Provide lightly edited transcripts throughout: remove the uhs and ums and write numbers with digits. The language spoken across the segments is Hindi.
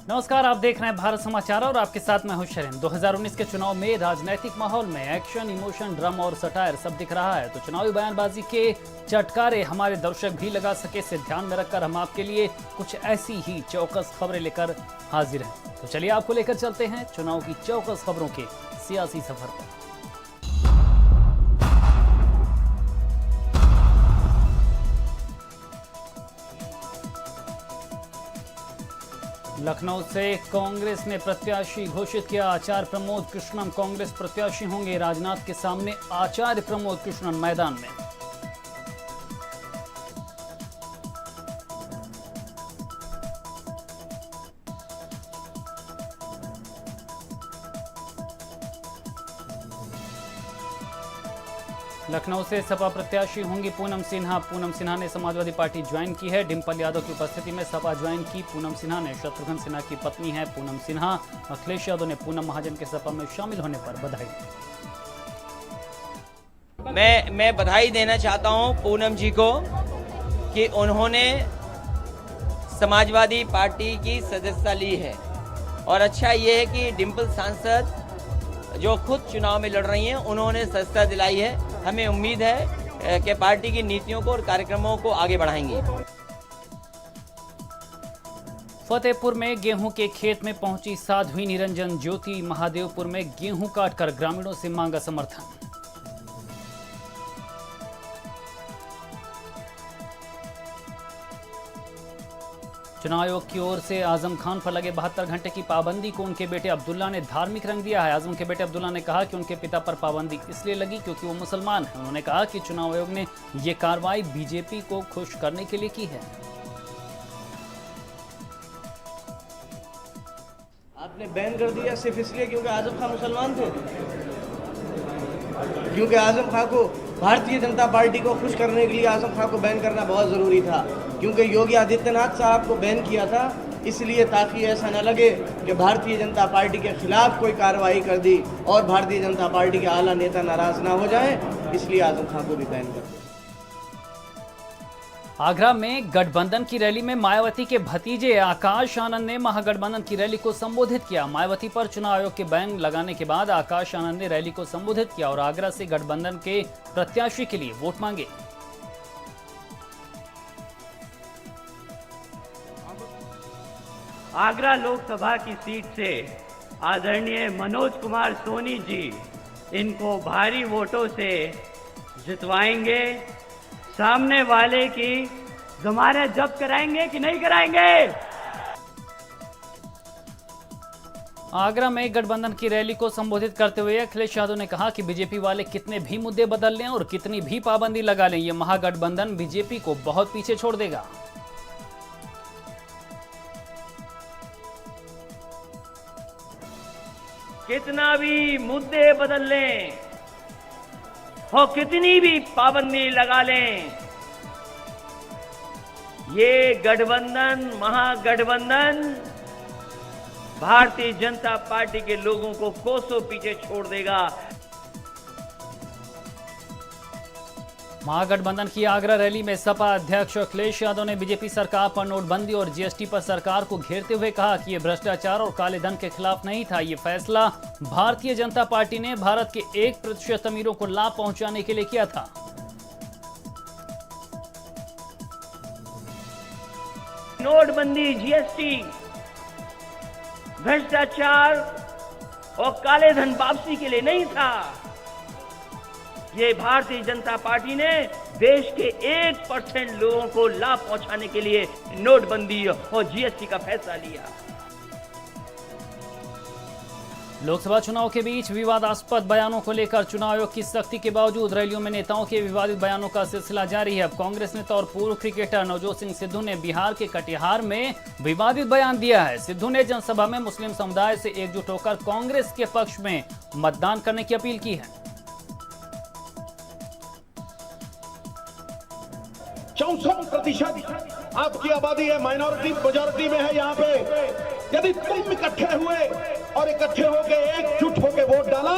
नमस्कार, आप देख रहे हैं भारत समाचार और आपके साथ मैं हूं शरीन। 2019 के चुनाव में राजनीतिक माहौल में एक्शन, इमोशन, ड्रामा और सटायर सब दिख रहा है। तो चुनावी बयानबाजी के चटकारे हमारे दर्शक भी लगा सके, इसे ध्यान में रखकर हम आपके लिए कुछ ऐसी ही चौकस खबरें लेकर हाजिर हैं। तो चलिए आपको लेकर चलते हैं चुनाव की चौकस खबरों के सियासी सफर पर। लखनऊ से कांग्रेस ने प्रत्याशी घोषित किया। आचार्य प्रमोद कृष्णन कांग्रेस प्रत्याशी होंगे। राजनाथ के सामने आचार्य प्रमोद कृष्णन मैदान में। लखनऊ से सपा प्रत्याशी होंगी पूनम सिन्हा। पूनम सिन्हा ने समाजवादी पार्टी ज्वाइन की है। डिंपल यादव की उपस्थिति में सपा ज्वाइन की पूनम सिन्हा ने। शत्रुघ्न सिन्हा की पत्नी है पूनम सिन्हा। अखिलेश यादव ने पूनम महाजन के सपा में शामिल होने पर बधाई। मैं बधाई देना चाहता हूं पूनम जी को कि उन्होंने समाजवादी पार्टी की सदस्यता ली है। और अच्छा ये है कि डिंपल सांसद जो खुद चुनाव में लड़ रही हैं, उन्होंने सदस्यता दिलाई है। हमें उम्मीद है कि पार्टी की नीतियों को और कार्यक्रमों को आगे बढ़ाएंगे। फतेहपुर में गेहूं के खेत में पहुंची साध्वी निरंजन ज्योति। महादेवपुर में गेहूं काटकर ग्रामीणों से मांगा समर्थन। चुनाव आयोग की ओर से आजम खान पर लगे 72 घंटे की पाबंदी को उनके बेटे अब्दुल्ला ने धार्मिक रंग दिया है। आजम के बेटे अब्दुल्ला ने कहा कि उनके पिता पर पाबंदी इसलिए लगी क्योंकि वो मुसलमान हैं। उन्होंने कहा कि चुनाव आयोग ने ये कार्रवाई बीजेपी को खुश करने के लिए की है। आपने बैन कर दिया सिर्फ इसलिए क्योंकि आजम खान मुसलमान थे, क्योंकि आजम खान को भारतीय जनता पार्टी को खुश करने के लिए आजम खान को बैन करना बहुत ज़रूरी था, क्योंकि योगी आदित्यनाथ साहब को बैन किया था इसलिए ताकि ऐसा न लगे कि भारतीय जनता पार्टी के खिलाफ कोई कार्रवाई कर दी और भारतीय जनता पार्टी के आला नेता नाराज ना हो जाएं, इसलिए आजम खान को भी बैन कर दिया। आगरा में गठबंधन की रैली में मायावती के भतीजे आकाश आनंद ने महागठबंधन की रैली को संबोधित किया। मायावती पर चुनाव आयोग के बैन लगाने के बाद आकाश आनंद ने रैली को संबोधित किया और आगरा से गठबंधन के प्रत्याशी के लिए वोट मांगे। आगरा लोकसभा की सीट से आदरणीय मनोज कुमार सोनी जी इनको भारी वोटों से जितवाएंगे। सामने वाले की जमानत जब्त कराएंगे कि नहीं कराएंगे? आगरा में गठबंधन की रैली को संबोधित करते हुए अखिलेश यादव ने कहा कि बीजेपी वाले कितने भी मुद्दे बदल लें और कितनी भी पाबंदी लगा लें, ये महागठबंधन बीजेपी को बहुत पीछे छोड़ देगा। कितना भी मुद्दे बदल लें और कितनी भी पाबंदी लगा लें, ये गठबंधन महागठबंधन भारतीय जनता पार्टी के लोगों को कोसों पीछे छोड़ देगा। महागठबंधन की आगरा रैली में सपा अध्यक्ष अखिलेश यादव ने बीजेपी सरकार पर नोटबंदी और जीएसटी पर सरकार को घेरते हुए कहा कि ये भ्रष्टाचार और काले धन के खिलाफ नहीं था। ये फैसला भारतीय जनता पार्टी ने भारत के 1% अमीरों को लाभ पहुंचाने के लिए किया था। नोटबंदी, जीएसटी, भ्रष्टाचार और काले धन वापसी के लिए नहीं था। ये भारतीय जनता पार्टी ने देश के 1% लोगों को लाभ पहुंचाने के लिए नोटबंदी और जीएसटी का फैसला लिया। लोकसभा चुनाव के बीच विवादास्पद बयानों को लेकर चुनाव आयोग की सख्ती के बावजूद रैलियों में नेताओं के विवादित बयानों का सिलसिला जारी है। अब कांग्रेस नेता और पूर्व क्रिकेटर नवजोत सिंह सिद्धू ने बिहार के कटिहार में विवादित बयान दिया है। सिद्धू ने जनसभा में मुस्लिम समुदाय से एकजुट होकर कांग्रेस के पक्ष में मतदान करने की अपील की है। 64% आपकी आबादी है, माइनॉरिटी मेजॉरिटी में है यहाँ पे। यदि तुम इकट्ठे हुए और इकट्ठे होके एकजुट होके वोट डाला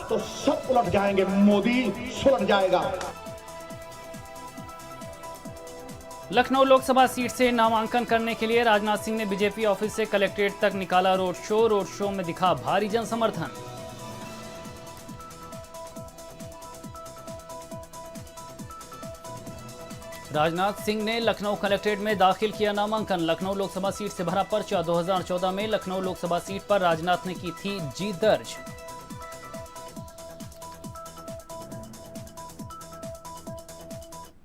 तो सब उलट जाएंगे, मोदी सुलट जाएगा। लखनऊ लोकसभा सीट से नामांकन करने के लिए राजनाथ सिंह ने बीजेपी ऑफिस से कलेक्ट्रेट तक निकाला रोड शो में दिखा भारी जन समर्थन। राजनाथ सिंह ने लखनऊ कलेक्ट्रेट में दाखिल किया नामांकन। लखनऊ लोकसभा सीट से भरा पर्चा। 2014 में लखनऊ लोकसभा सीट पर राजनाथ ने की थी जीत दर्ज।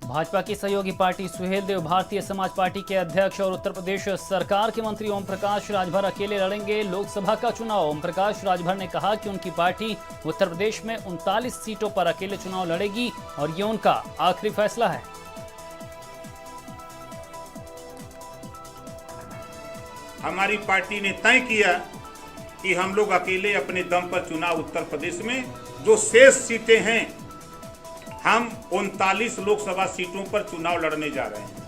भाजपा की सहयोगी पार्टी सुहेलदेव भारतीय समाज पार्टी के अध्यक्ष और उत्तर प्रदेश सरकार के मंत्री ओम प्रकाश राजभर अकेले लड़ेंगे लोकसभा का चुनाव। ओम प्रकाश राजभर ने कहा कि उनकी पार्टी उत्तर प्रदेश में 39 सीटों पर अकेले चुनाव लड़ेगी और ये उनका आखिरी फैसला है। हमारी पार्टी ने तय किया कि हम लोग अकेले अपने दम पर चुनाव उत्तर प्रदेश में जो शेष सीटें हैं हम 39 लोकसभा सीटों पर चुनाव लड़ने जा रहे हैं।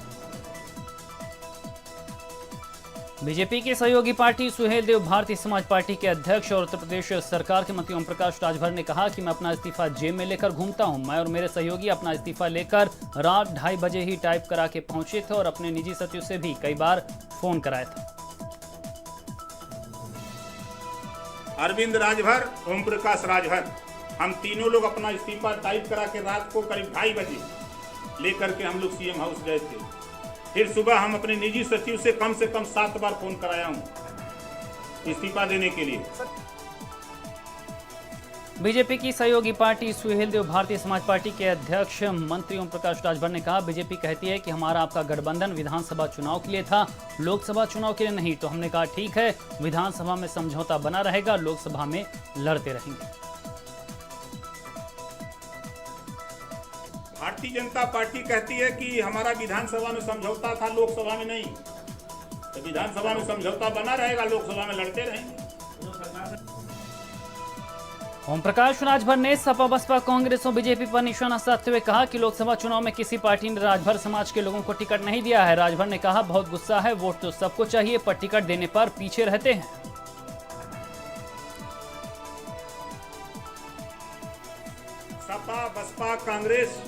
बीजेपी की सहयोगी पार्टी सुहेलदेव भारतीय समाज पार्टी के अध्यक्ष और उत्तर प्रदेश सरकार के मंत्री ओम प्रकाश राजभर ने कहा कि मैं अपना इस्तीफा जेब में लेकर घूमता हूं। मैं और मेरे सहयोगी अपना इस्तीफा लेकर रात 2:30 बजे ही टाइप करा के पहुंचे थे और अपने निजी सचिव से भी कई बार फोन कराया था। अरविंद राजभर, ओम प्रकाश राजभर, हम तीनों लोग अपना इस्तीफा टाइप करा के रात को करीब 2:30 बजे लेकर के हम लोग सीएम हाउस गए थे। फिर सुबह हम अपने निजी सचिव से कम 7 बार फोन कराया हूं इस्तीफा देने के लिए। बीजेपी की सहयोगी पार्टी सुहेलदेव भारतीय समाज पार्टी के अध्यक्ष मंत्री ओम प्रकाश राजभर ने कहा, बीजेपी कहती है कि हमारा आपका गठबंधन विधानसभा चुनाव के लिए था, लोकसभा चुनाव के लिए नहीं। तो हमने कहा ठीक है, विधानसभा में समझौता बना रहेगा, लोकसभा में लड़ते रहेंगे। भारतीय जनता पार्टी कहती है कि हमारा विधानसभा में समझौता था, लोकसभा में नहीं। तो विधानसभा में समझौता बना रहेगा, लोकसभा में लड़ते रहेंगे। ओम प्रकाश राजभर ने सपा बसपा कांग्रेस और बीजेपी पर निशाना साधते हुए कहा कि लोकसभा चुनाव में किसी पार्टी ने राजभर समाज के लोगों को टिकट नहीं दिया है। राजभर ने कहा, बहुत गुस्सा है, वोट तो सबको चाहिए पर टिकट देने पर पीछे रहते हैं। सपा बसपा कांग्रेस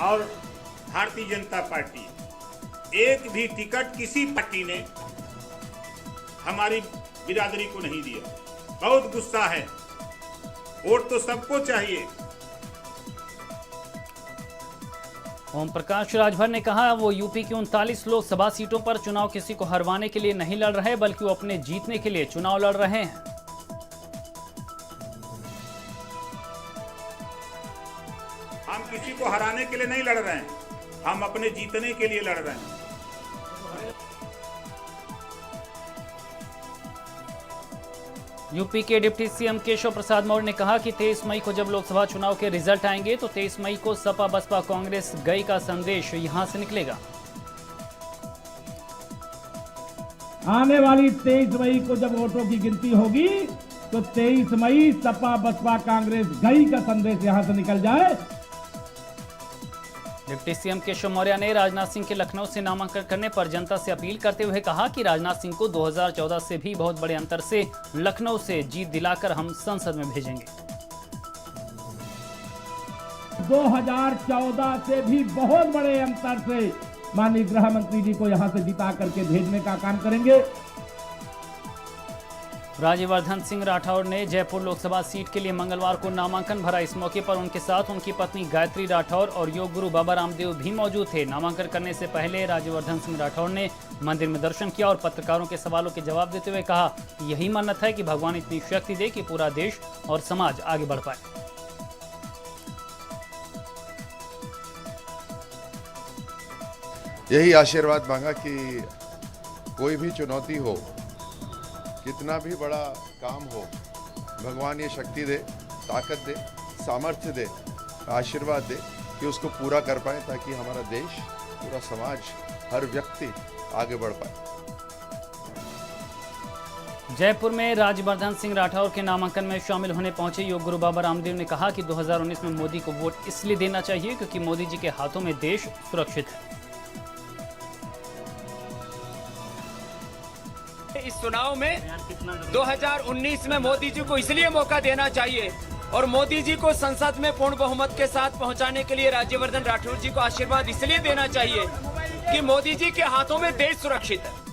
और भारतीय जनता पार्टी, एक भी टिकट किसी पार्टी ने हमारी बिरादरी को नहीं दिया। बहुत गुस्सा है, वोट तो सबको चाहिए। ओम प्रकाश राजभर ने कहा, वो यूपी की 39 लोकसभा सीटों पर चुनाव किसी को हरवाने के लिए नहीं लड़ रहे, बल्कि वो अपने जीतने के लिए चुनाव लड़ रहे हैं। हम किसी को हराने के लिए नहीं लड़ रहे हैं, हम अपने जीतने के लिए लड़ रहे हैं। यूपी के डिप्टी सीएम केशव प्रसाद मौर्य ने कहा कि 23 मई को जब लोकसभा चुनाव के रिजल्ट आएंगे तो 23 मई को सपा बसपा कांग्रेस गई का संदेश यहां से निकलेगा। आने वाली 23 मई को जब वोटों की गिनती होगी तो 23 मई सपा बसपा कांग्रेस गई का संदेश यहां से निकल जाए। डिप्टी सीएम केशव मौर्य ने राजनाथ सिंह के लखनऊ से नामांकन करने पर जनता से अपील करते हुए कहा कि राजनाथ सिंह को 2014 से भी बहुत बड़े अंतर से लखनऊ से जीत दिलाकर हम संसद में भेजेंगे। 2014 से भी बहुत बड़े अंतर से माननीय गृह मंत्री जी को यहां से जिता करके भेजने का काम करेंगे। राज्यवर्धन सिंह राठौर ने जयपुर लोकसभा सीट के लिए मंगलवार को नामांकन भरा। इस मौके पर उनके साथ उनकी पत्नी गायत्री राठौर और योग गुरु बाबा रामदेव भी मौजूद थे। नामांकन करने से पहले राज्यवर्धन सिंह राठौर ने मंदिर में दर्शन किया और पत्रकारों के सवालों के जवाब देते हुए कहा, यही मन्नत है कि भगवान इतनी शक्ति दे कि पूरा देश और समाज आगे बढ़ पाए। यही आशीर्वाद मांगा कि कोई भी चुनौती हो, कितना भी बड़ा काम हो, भगवान ये शक्ति दे, ताकत दे, सामर्थ्य दे, आशीर्वाद दे कि उसको पूरा कर पाए, ताकि हमारा देश, पूरा समाज, हर व्यक्ति आगे बढ़ पाए। जयपुर में राज्यवर्धन सिंह राठौर के नामांकन में शामिल होने पहुंचे योग गुरु बाबा रामदेव ने कहा कि 2019 में मोदी को वोट इसलिए देना चाहिए क्योंकि मोदी जी के हाथों में देश सुरक्षित है। इस चुनाव में 2019 में मोदी जी को इसलिए मौका देना चाहिए और मोदी जी को संसद में पूर्ण बहुमत के साथ पहुंचाने के लिए राज्यवर्धन राठौर जी को आशीर्वाद इसलिए देना चाहिए कि मोदी जी के हाथों में देश सुरक्षित है।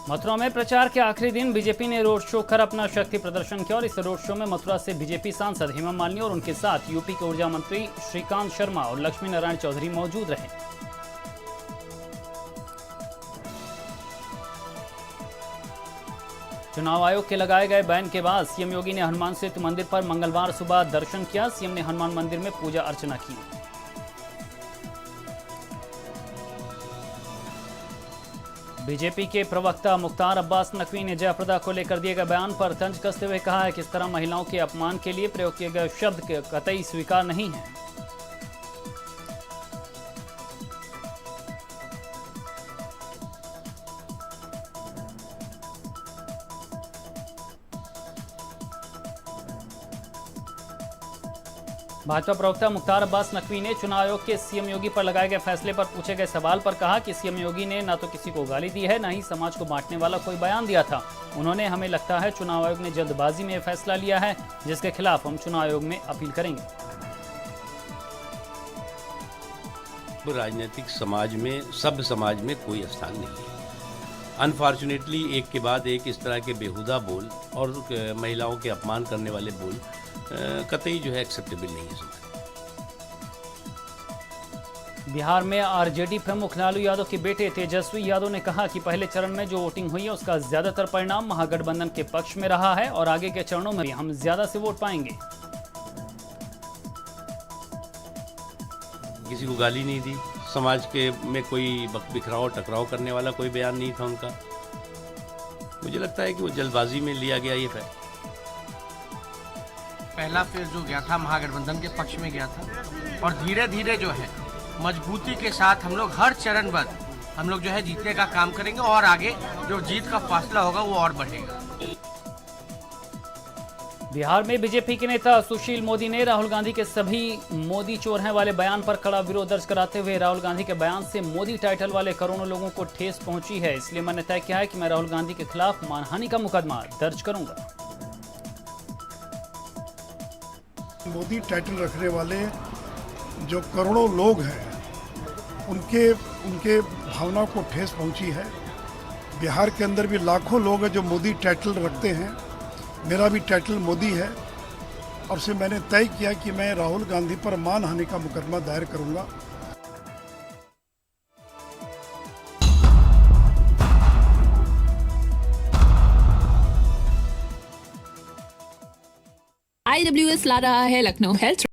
मथुरा में प्रचार के आखिरी दिन बीजेपी ने रोड शो कर अपना शक्ति प्रदर्शन किया और इस रोड शो में मथुरा से बीजेपी सांसद हेमा मालिनी और उनके साथ यूपी के ऊर्जा मंत्री श्रीकांत शर्मा और लक्ष्मी नारायण चौधरी मौजूद रहे। चुनाव आयोग के लगाए गए बैन के बाद सीएम योगी ने हनुमान सेतु मंदिर पर मंगलवार सुबह दर्शन किया। सीएम ने हनुमान मंदिर में पूजा अर्चना की। बीजेपी के प्रवक्ता मुख्तार अब्बास नकवी ने जयप्रदा को लेकर दिए गए बयान पर तंज कसते हुए कहा है कि इस तरह महिलाओं के अपमान के लिए प्रयोग किए गए शब्द के कतई स्वीकार नहीं है। भाजपा प्रवक्ता मुख्तार अब्बास नकवी ने चुनाव आयोग के सीएम योगी पर लगाए गए फैसले पर पूछे गए सवाल पर कहा कि सीएम योगी ने न तो किसी को गाली दी है, न ही समाज को बांटने वाला कोई बयान दिया था। उन्होंने हमें लगता है चुनाव आयोग ने जल्दबाजी में यह फैसला लिया है, जिसके खिलाफ हम चुनाव आयोग में अपील करेंगे। राजनीतिक समाज में, सब समाज में कोई स्थान नहीं है। अनफॉर्चुनेटली एक के बाद एक इस तरह के बेहुदा बोल और महिलाओं के अपमान करने वाले बोल कतई जो है एक्सेप्टेबल नहीं है समाज। बिहार में आरजेडी प्रमुख लालू यादव के बेटे तेजस्वी यादव ने कहा कि पहले चरण में जो वोटिंग हुई है उसका ज्यादातर परिणाम महागठबंधन के पक्ष में रहा है और आगे के चरणों में भी हम ज्यादा से वोट पाएंगे। किसी को गाली नहीं दी, समाज के में कोई बिखराव टकराव करने वाला कोई बयान नहीं था उनका। मुझे लगता है कि वो जल्दबाजी में लिया गया ये फैसला। पहला फेज जो गया था महागठबंधन के पक्ष में गया था और धीरे धीरे जो है मजबूती के साथ हम लोग हर चरणबद्ध हम लोग जो है जीतने का काम करेंगे और आगे जो जीत का फासला होगा वो और बढ़ेगा। बिहार में बीजेपी के नेता सुशील मोदी ने राहुल गांधी के सभी मोदी चोर हैं वाले बयान पर कड़ा विरोध दर्ज कराते हुए राहुल गांधी के बयान से मोदी टाइटल वाले करोड़ों लोगों को ठेस पहुंची है, इसलिए मैंने तय किया है कि मैं राहुल गांधी के खिलाफ मानहानि का मुकदमा दर्ज करूंगा। मोदी टाइटल रखने वाले जो करोड़ों लोग हैं उनके भावना को ठेस पहुंची है। बिहार के अंदर भी लाखों लोग हैं जो मोदी टाइटल रखते हैं। मेरा भी टाइटल मोदी है और से मैंने तय किया कि मैं राहुल गांधी पर मानहानि का मुकदमा दायर करूंगा। IWS ला रहा है लखनऊ हेल्थ